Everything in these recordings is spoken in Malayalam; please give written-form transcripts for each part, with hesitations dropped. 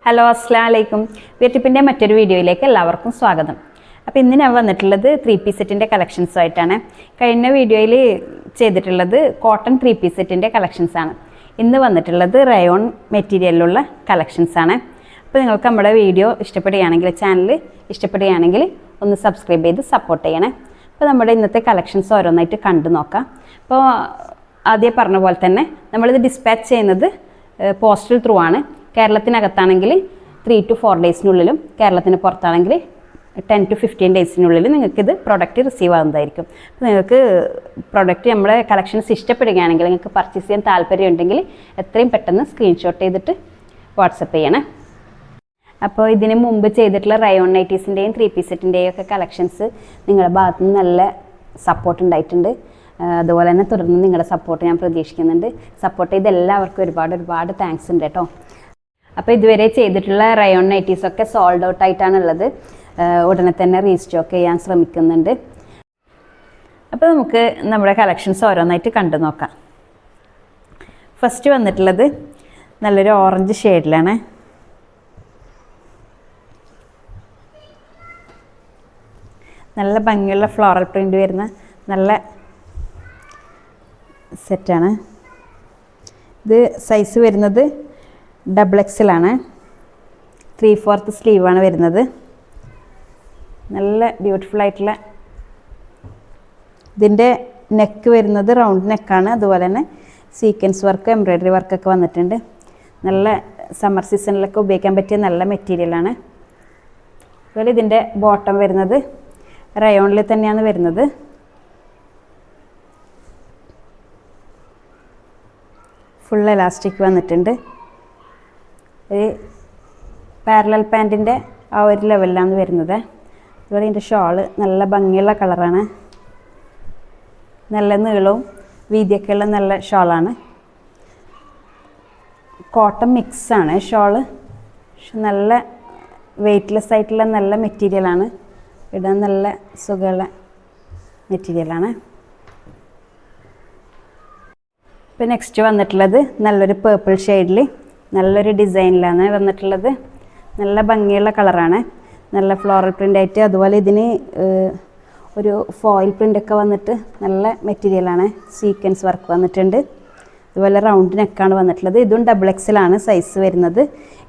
ഹലോ അസ്സലാമു അലൈക്കും. വീട്ടിപ്പിൻ്റെ മറ്റൊരു വീഡിയോയിലേക്ക് എല്ലാവർക്കും സ്വാഗതം. അപ്പോൾ ഇന്ന് ഞാൻ വന്നിട്ടുള്ളത് 3-piece സെറ്റിൻ്റെ കളക്ഷൻസുമായിട്ടാണ്. കഴിഞ്ഞ വീഡിയോയിൽ ചെയ്തിട്ടുള്ളത് കോട്ടൺ 3-piece സെറ്റിൻ്റെ കളക്ഷൻസാണ്. ഇന്ന് വന്നിട്ടുള്ളത് റയോൺ മെറ്റീരിയലിലുള്ള കളക്ഷൻസാണ്. അപ്പോൾ നിങ്ങൾക്ക് നമ്മുടെ വീഡിയോ ഇഷ്ടപ്പെടുകയാണെങ്കിൽ, ചാനൽ ഇഷ്ടപ്പെടുകയാണെങ്കിൽ ഒന്ന് സബ്സ്ക്രൈബ് ചെയ്ത് സപ്പോർട്ട് ചെയ്യണേ. അപ്പോൾ നമ്മുടെ ഇന്നത്തെ കളക്ഷൻസ് ഓരോന്നായിട്ട് കണ്ടു നോക്കാം. അപ്പോൾ ആദ്യം പറഞ്ഞ പോലെ തന്നെ നമ്മളിത് ഡിസ്പാച്ച് ചെയ്യുന്നത് പോസ്റ്റൽ ത്രൂ ആണ്. കേരളത്തിനകത്താണെങ്കിൽ 3 to 4 ഡേയ്സിനുള്ളിലും, കേരളത്തിന് പുറത്താണെങ്കിൽ 10 to 15 ഡേയ്സിനുള്ളിൽ നിങ്ങൾക്കിത് പ്രൊഡക്റ്റ് റിസീവ് ആകുന്നതായിരിക്കും. അപ്പോൾ നിങ്ങൾക്ക് പ്രൊഡക്റ്റ് നമ്മുടെ കളക്ഷൻസ് ഇഷ്ടപ്പെടുകയാണെങ്കിൽ, നിങ്ങൾക്ക് പർച്ചേസ് ചെയ്യാൻ താല്പര്യമുണ്ടെങ്കിൽ എത്രയും പെട്ടെന്ന് സ്ക്രീൻഷോട്ട് ചെയ്തിട്ട് വാട്സപ്പ് ചെയ്യണേ. അപ്പോൾ ഇതിന് മുമ്പ് ചെയ്തിട്ടുള്ള റയോൺ നൈറ്റീസിൻ്റെയും 3-piece സെറ്റിൻ്റെയും ഒക്കെ കളക്ഷൻസ് നിങ്ങളുടെ ഭാഗത്തു നിന്ന് നല്ല സപ്പോർട്ട് ഉണ്ടായിട്ടുണ്ട്. അതുപോലെ തന്നെ തുടർന്ന് നിങ്ങളുടെ സപ്പോർട്ട് ഞാൻ പ്രതീക്ഷിക്കുന്നുണ്ട്. സപ്പോർട്ട് ചെയ്ത് എല്ലാവർക്കും ഒരുപാട് താങ്ക്സ് ഉണ്ട് കേട്ടോ. അപ്പോൾ ഇതുവരെ ചെയ്തിട്ടുള്ള റയോൺ നൈറ്റീസൊക്കെ സോൾഡ് ഔട്ട് ആയിട്ടാണുള്ളത്. ഉടനെ തന്നെ റീസ്റ്റോക്ക് ചെയ്യാൻ ശ്രമിക്കുന്നുണ്ട്. അപ്പോൾ നമുക്ക് നമ്മുടെ കളക്ഷൻസ് ഓരോന്നായിട്ട് കണ്ടു നോക്കാം. ഫസ്റ്റ് വന്നിട്ടുള്ളത് നല്ലൊരു ഓറഞ്ച് ഷെയ്ഡിലാണ്. നല്ല ഭംഗിയുള്ള ഫ്ലോറൽ പ്രിൻ്റ് വരുന്ന നല്ല സെറ്റാണ്. ഇത് സൈസ് വരുന്നത് XXL ആണ്. 3/4 സ്ലീവാണ് വരുന്നത്. നല്ല ബ്യൂട്ടിഫുൾ ആയിട്ടുള്ള ഇതിൻ്റെ നെക്ക് വരുന്നത് റൗണ്ട് നെക്കാണ്. അതുപോലെ തന്നെ സീക്വൻസ് വർക്ക്, എംബ്രോയ്ഡറി വർക്കൊക്കെ വന്നിട്ടുണ്ട്. നല്ല സമ്മർ സീസണിലൊക്കെ ഉപയോഗിക്കാൻ പറ്റിയ നല്ല മെറ്റീരിയലാണ്. അതുപോലെ ഇതിൻ്റെ ബോട്ടം വരുന്നത് റയോണിൽ തന്നെയാണ് വരുന്നത്. ഫുൾ എലാസ്റ്റിക് വന്നിട്ടുണ്ട്. ഒരു പാരലൽ പാൻറ്റിൻ്റെ ആ ഒരു ലെവലിലാണ് വരുന്നത്. അതുപോലെ ഇതിൻ്റെ ഷോള് നല്ല ഭംഗിയുള്ള കളറാണ്. നല്ല നീളവും വീതിയൊക്കെയുള്ള നല്ല ഷോളാണ്. കോട്ടൺ മിക്സാണ് ഷോള്. പക്ഷെ നല്ല വെയ്റ്റ്ലെസ് ആയിട്ടുള്ള നല്ല മെറ്റീരിയലാണ്. ഇടാൻ നല്ല സുഖമുള്ള മെറ്റീരിയലാണ്. ഇപ്പോൾ നെക്സ്റ്റ് വന്നിട്ടുള്ളത് നല്ലൊരു പേർപ്പിൾ ഷെയ്ഡിൽ നല്ലൊരു ഡിസൈനിലാണ് വന്നിട്ടുള്ളത്. നല്ല ഭംഗിയുള്ള കളറാണ്. നല്ല ഫ്ലോറൽ പ്രിൻ്റായിട്ട്, അതുപോലെ ഇതിന് ഒരു ഫോയിൽ പ്രിൻ്റൊക്കെ വന്നിട്ട് നല്ല മെറ്റീരിയലാണ്. സീക്വൻസ് വർക്ക് വന്നിട്ടുണ്ട്. അതുപോലെ റൗണ്ട് നെക്കാണ് വന്നിട്ടുള്ളത്. ഇതും XXL ആണ് സൈസ് വരുന്നത്.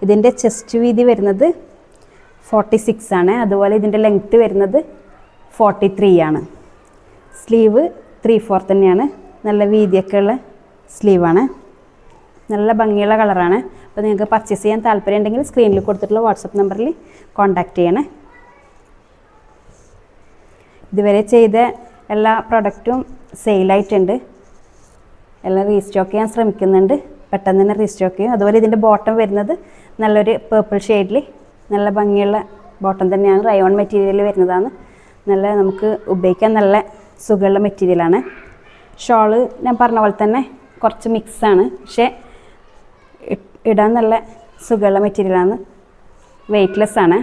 ഇതിൻ്റെ ചെസ്റ്റ് വീതി വരുന്നത് 46 ആണ്. അതുപോലെ ഇതിൻ്റെ ലെങ്ത്ത് വരുന്നത് 43 ആണ്. സ്ലീവ് 3/4 തന്നെയാണ്. നല്ല വീതിയൊക്കെയുള്ള സ്ലീവാണ്. നല്ല ഭംഗിയുള്ള കളറാണ്. അപ്പോൾ നിങ്ങൾക്ക് പർച്ചേസ് ചെയ്യാൻ താല്പര്യം ഉണ്ടെങ്കിൽ സ്ക്രീനിൽ കൊടുത്തിട്ടുള്ള വാട്സപ്പ് നമ്പറിൽ കോൺടാക്റ്റ് ചെയ്യണേ. ഇതുവരെ ചെയ്ത എല്ലാ പ്രൊഡക്റ്റും സെയിലായിട്ടുണ്ട്. എല്ലാം റീസ്റ്റോക്ക് ചെയ്യാൻ ശ്രമിക്കുന്നുണ്ട്. പെട്ടെന്ന് തന്നെ റീസ്റ്റോക്ക് ചെയ്യും. അതുപോലെ ഇതിൻ്റെ ബോട്ടം വരുന്നത് നല്ലൊരു പേർപ്പിൾ ഷെയ്ഡിൽ നല്ല ഭംഗിയുള്ള ബോട്ടം തന്നെയാണ്. റയോൺ മെറ്റീരിയൽ വരുന്നതാണ്. നല്ല നമുക്ക് ഉപയോഗിക്കാൻ നല്ല സുഖമുള്ള മെറ്റീരിയലാണ്. ഷോള് ഞാൻ പറഞ്ഞ പോലെ തന്നെ കുറച്ച് മിക്സാണ്. പക്ഷേ ഇടാൻ നല്ല സുഖമുള്ള മെറ്റീരിയലാണ്. വെയ്റ്റ്ലെസ് ആണ്.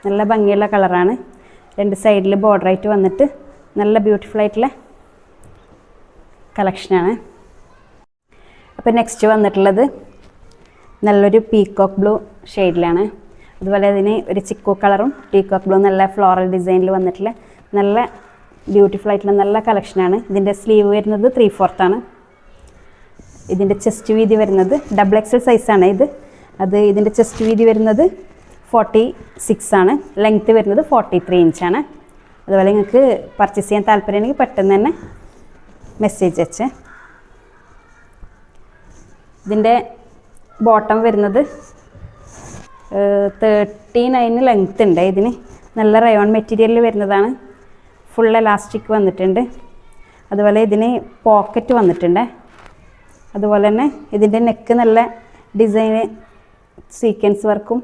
നല്ല ഭംഗിയുള്ള കളറാണ്. 2 സൈഡിൽ ബോർഡറായിട്ട് വന്നിട്ട് നല്ല ബ്യൂട്ടിഫുൾ ആയിട്ടുള്ള കളക്ഷനാണ്. അപ്പോൾ നെക്സ്റ്റ് വന്നിട്ടുള്ളത് നല്ലൊരു പീകോക്ക് ബ്ലൂ ഷെയ്ഡിലാണ്. അതുപോലെ അതിന് ഒരു ചിക്കു കളറും പീകോക്ക് ബ്ലൂ നല്ല ഫ്ലോറൽ ഡിസൈനിൽ വന്നിട്ടുള്ള നല്ല ബ്യൂട്ടിഫുൾ ആയിട്ടുള്ള നല്ല കളക്ഷനാണ്. ഇതിൻ്റെ സ്ലീവ് വരുന്നത് 3/4 ആണ്. ഇതിൻ്റെ ചെസ്റ്റ് വീതി വരുന്നത് XXL സൈസാണ് ഇത്. ഇതിൻ്റെ ചെസ്റ്റ് വീതി വരുന്നത് 46 ആണ്. ലെങ്ത്ത് വരുന്നത് 43 ഇഞ്ചാണ്. അതുപോലെ നിങ്ങൾക്ക് പർച്ചേസ് ചെയ്യാൻ താല്പര്യമുണ്ടെങ്കിൽ പെട്ടെന്ന് തന്നെ മെസ്സേജ് അയച്ച്. ഇതിൻ്റെ ബോട്ടം വരുന്നത് 39 ലെങ്ത്ത് ഉണ്ട്. ഇതിന് നല്ല റയോൺ മെറ്റീരിയലിൽ വരുന്നതാണ്. ഫുൾ എലാസ്റ്റിക് വന്നിട്ടുണ്ട്. അതുപോലെ ഇതിന് പോക്കറ്റ് വന്നിട്ടുണ്ട്. അതുപോലെ തന്നെ ഇതിൻ്റെ നെക്ക് നല്ല ഡിസൈന് സീക്വൻസ് വർക്കും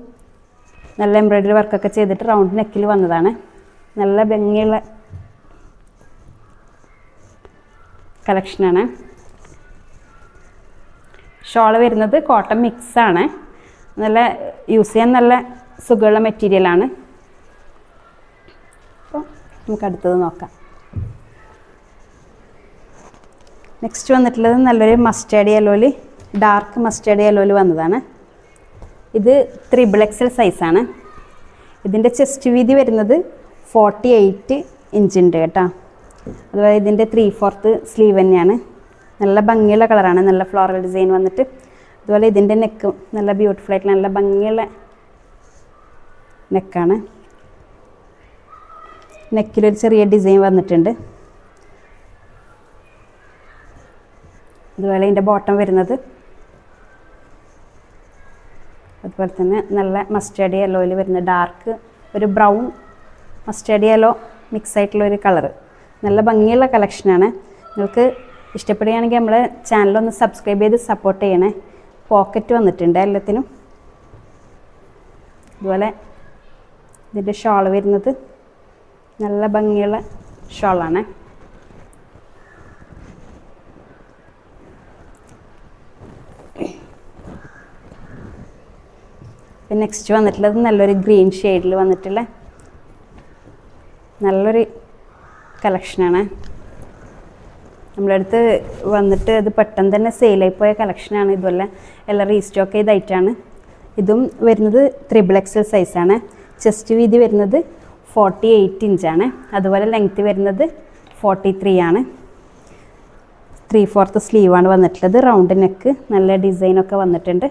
നല്ല എംബ്രോയ്ഡറി വർക്കൊക്കെ ചെയ്തിട്ട് റൗണ്ട് നെക്കിൽ വന്നതാണ്. നല്ല ഭംഗിയുള്ള കളക്ഷനാണ്. ഷോള് വരുന്നത് കോട്ടൺ മിക്സാണ്. നല്ല യൂസ് ചെയ്യാൻ നല്ല സുഖമുള്ള മെറ്റീരിയലാണ്. അപ്പോൾ നമുക്ക് അടുത്തത് നോക്കാം. നെക്സ്റ്റ് വന്നിട്ടുള്ളത് നല്ലൊരു മസ്റ്റേർഡ് യെല്ലോയിൽ, ഡാർക്ക് മസ്റ്റേർഡ് യെല്ലോയിൽ വന്നതാണ്. ഇത് 3XL സൈസാണ്. ഇതിൻ്റെ ചെസ്റ്റ് വീതി വരുന്നത് 48 ഇഞ്ച് ഉണ്ട് കേട്ടോ. അതുപോലെ ഇതിൻ്റെ 3/4 സ്ലീവ് തന്നെയാണ്. നല്ല ഭംഗിയുള്ള കളറാണ്, നല്ല ഫ്ലോറൽ ഡിസൈൻ വന്നിട്ട്. അതുപോലെ ഇതിൻ്റെ നെക്ക് നല്ല ബ്യൂട്ടിഫുൾ ആയിട്ട് നല്ല ഭംഗിയുള്ള നെക്കാണ്. നെക്കിലൊരു ചെറിയ ഡിസൈൻ വന്നിട്ടുണ്ട്. അതുപോലെ ഇതിൻ്റെ ബോട്ടം വരുന്നത് അതുപോലെ തന്നെ നല്ല മസ്റ്റേർഡ് യെല്ലോയിൽ വരുന്ന ഡാർക്ക് ഒരു ബ്രൗൺ മസ്റ്റേർഡ് യെല്ലോ മിക്സ് ആയിട്ടുള്ള ഒരു കളറ്. നല്ല ഭംഗിയുള്ള കളക്ഷനാണ്. നിങ്ങൾക്ക് ഇഷ്ടപ്പെടുകയാണെങ്കിൽ നമ്മളെ ചാനലൊന്ന് സബ്സ്ക്രൈബ് ചെയ്ത് സപ്പോർട്ട് ചെയ്യണേ. പോക്കറ്റ് വന്നിട്ടുണ്ട് എല്ലാത്തിനും. അതുപോലെ ഇതിൻ്റെ ഷോൾ വരുന്നത് നല്ല ഭംഗിയുള്ള ഷോളാണ്. പിന്നെ നെക്സ്റ്റ് വന്നിട്ടുള്ളത് നല്ലൊരു ഗ്രീൻ ഷെയ്ഡിൽ വന്നിട്ടുള്ള നല്ലൊരു കളക്ഷനാണ്. നമ്മളടുത്ത് വന്നിട്ട് അത് പെട്ടെന്ന് തന്നെ സെയിലായി പോയ കളക്ഷനാണ്. ഇതുപോലെ എല്ലാം റീസ്റ്റോക്ക് ചെയ്തായിട്ടാണ്. ഇതും വരുന്നത് 3XL സൈസാണ്. ചെസ്റ്റ് വീതി വരുന്നത് 48 ഇഞ്ചാണ്. അതുപോലെ ലെങ്ത്ത് വരുന്നത് 43 ആണ്. 3/4 സ്ലീവാണ് വന്നിട്ടുള്ളത്. റൗണ്ട് നെക്ക് നല്ല ഡിസൈനൊക്കെ വന്നിട്ടുണ്ട്.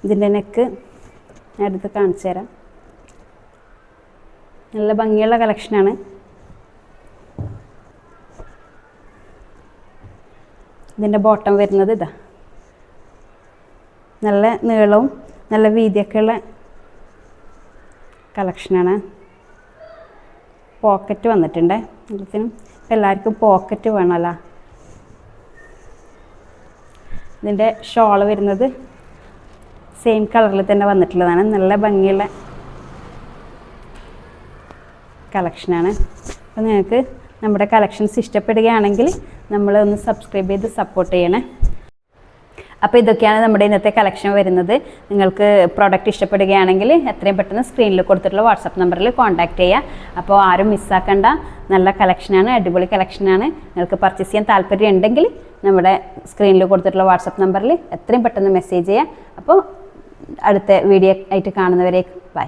ഇതിൻ്റെ നെക്ക് ഞാൻ എടുത്ത് കാണിച്ചു തരാം. നല്ല ഭംഗിയുള്ള കളക്ഷനാണ്. ഇതിൻ്റെ ബോട്ടം വരുന്നത് ഇതാ, നല്ല നീളവും നല്ല വീതിയൊക്കെയുള്ള കളക്ഷനാണ്. പോക്കറ്റ് വന്നിട്ടുണ്ട്. എല്ലാത്തിനും എല്ലാവർക്കും പോക്കറ്റ് വേണമല്ലോ. ഇതിൻ്റെ ഷോള് വരുന്നത് സെയിം കളറിൽ തന്നെ വന്നിട്ടുള്ളതാണ്. നല്ല ഭംഗിയുള്ള കളക്ഷനാണ്. അപ്പോൾ നിങ്ങൾക്ക് നമ്മുടെ കളക്ഷൻസ് ഇഷ്ടപ്പെടുകയാണെങ്കിൽ നമ്മളൊന്ന് സബ്സ്ക്രൈബ് ചെയ്ത് സപ്പോർട്ട് ചെയ്യണേ. അപ്പോൾ ഇതൊക്കെയാണ് നമ്മുടെ ഇന്നത്തെ കളക്ഷൻ വരുന്നത്. നിങ്ങൾക്ക് പ്രോഡക്റ്റ് ഇഷ്ടപ്പെടുകയാണെങ്കിൽ എത്രയും പെട്ടെന്ന് സ്ക്രീനിൽ കൊടുത്തിട്ടുള്ള വാട്സപ്പ് നമ്പറിൽ കോൺടാക്റ്റ് ചെയ്യുക. അപ്പോൾ ആരും മിസ്സാക്കണ്ട. നല്ല കളക്ഷനാണ്, അടിപൊളി കളക്ഷനാണ്. നിങ്ങൾക്ക് പർച്ചേസ് ചെയ്യാൻ താല്പര്യം ഉണ്ടെങ്കിൽ നമ്മുടെ സ്ക്രീനിൽ കൊടുത്തിട്ടുള്ള വാട്സപ്പ് നമ്പറിൽ എത്രയും പെട്ടെന്ന് മെസ്സേജ് ചെയ്യുക. അപ്പോൾ അടുത്ത വീഡിയോ ആയിട്ട് കാണുന്നവരേക്കും ബൈ.